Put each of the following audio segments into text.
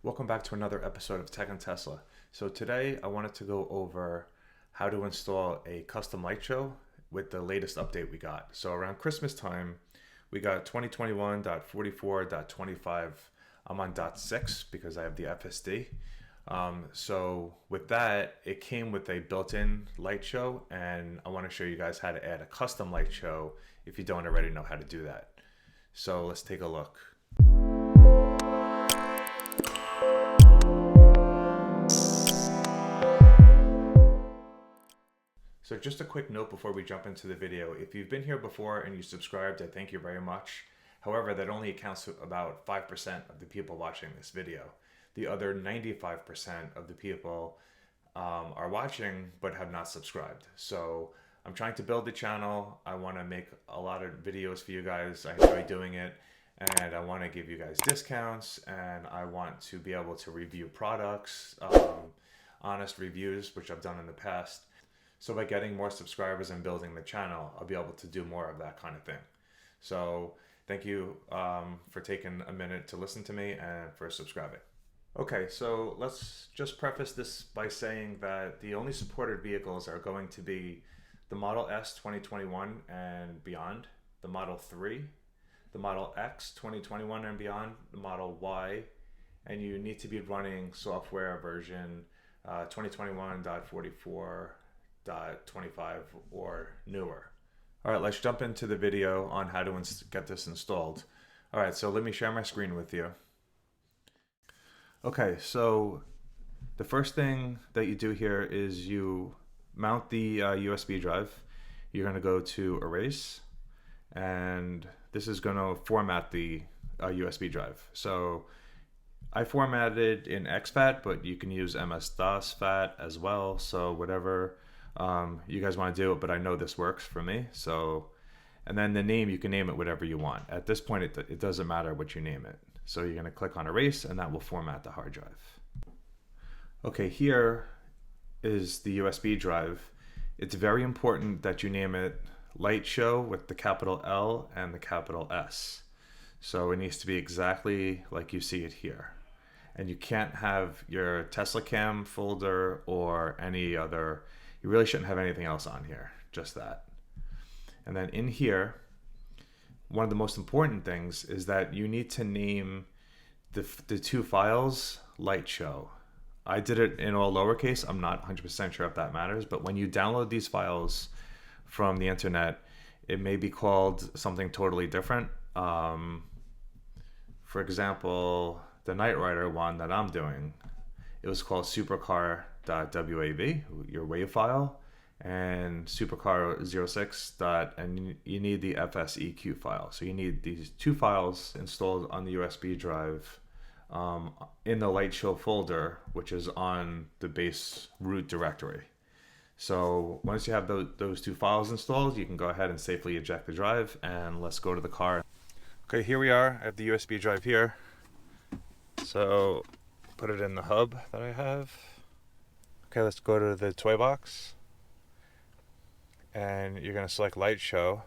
Welcome back to another episode of Tech and Tesla. So today I wanted to go over how to install a custom LightShow with the latest update we got. So around Christmas time, we got 2021.44.25. I'm on .6 because I have the FSD. So with that, it came with a built-in LightShow, and I want to show you guys how to add a custom LightShow if you don't already know how to do that. So let's take a look. So just a quick note before we jump into the video. If you've been here before and you subscribed, I thank you very much. However, that only accounts for about 5% of the people watching this video. The other 95% of the people are watching but have not subscribed. So I'm trying to build the channel. I want to make a lot of videos for you guys. I enjoy doing it, and I want to give you guys discounts, and I want to be able to review products, honest reviews, which I've done in the past. So by getting more subscribers and building the channel, I'll be able to do more of that kind of thing. So thank you for taking a minute to listen to me and for subscribing. Okay, so let's just preface this by saying that the only supported vehicles are going to be the Model S 2021 and beyond, the Model 3, the Model X 2021 and beyond, the Model Y, and you need to be running software version 2021.44.25 or newer. All right, let's jump into the video on how to get this installed. All right, so let me share my screen with you. Okay, so the first thing that you do here is you mount the USB drive. You're going to go to erase, and this is going to format the USB drive. So I formatted in exFAT, but you can use MSDOS FAT as well. So whatever you guys want to do, but I know this works for me. So, and then the name, you can name it whatever you want. At this point, it doesn't matter what you name it. So you're going to click on erase, and that will format the hard drive. Okay, here is the USB drive. It's very important that you name it LightShow with the capital L and the capital S. So it needs to be exactly like you see it here. And you can't have your TeslaCam folder or any other. You really shouldn't have anything else on here, just that. And then in here, one of the most important things is that you need to name the two files LightShow. I did it in all lowercase. I'm not 100% sure if that matters, but when you download these files from the internet, it may be called something totally different. For example, the Knight Rider one that I'm doing, it was called supercar.wav, your WAV file, and supercar06. And you need the fseq file. So you need these two files installed on the USB drive in the LightShow folder, which is on the base root directory. So once you have those two files installed, you can go ahead and safely eject the drive, and let's go to the car. Okay, here we are. I have the USB drive here. So put it in the hub that I have. Okay, let's go to the toybox, and you're going to select LightShow,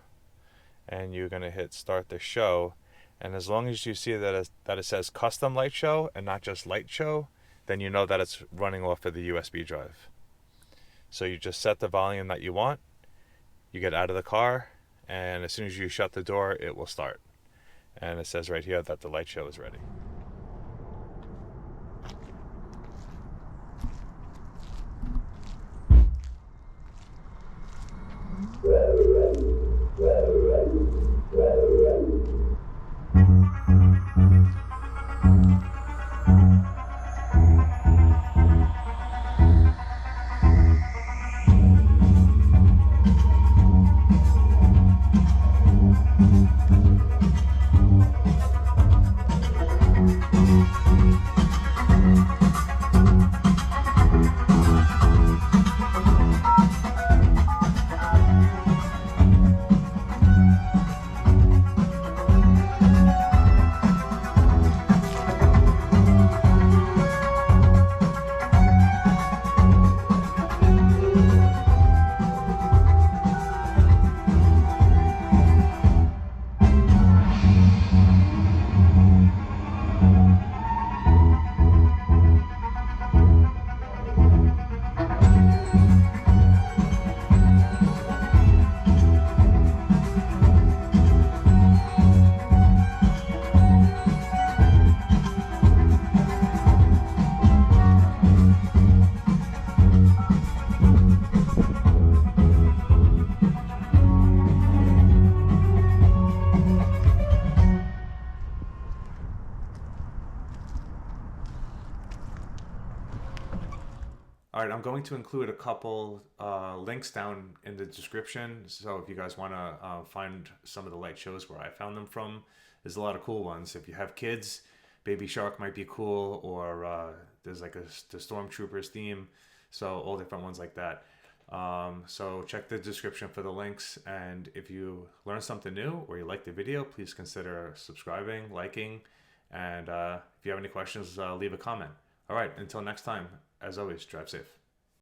and you're going to hit start the show. And as long as you see that it says custom LightShow and not just LightShow, then you know that it's running off of the USB drive. So you just set the volume that you want, you get out of the car, and as soon as you shut the door, it will start. And it says right here that the LightShow is ready. All right, I'm going to include a couple links down in the description. So if you guys want to find some of the light shows where I found them from, there's a lot of cool ones. If you have kids, Baby Shark might be cool, or there's like the Stormtroopers theme. So all different ones like that. So check the description for the links. And if you learned something new or you like the video, please consider subscribing, liking, and if you have any questions, leave a comment. All right, until next time, as always, drive safe.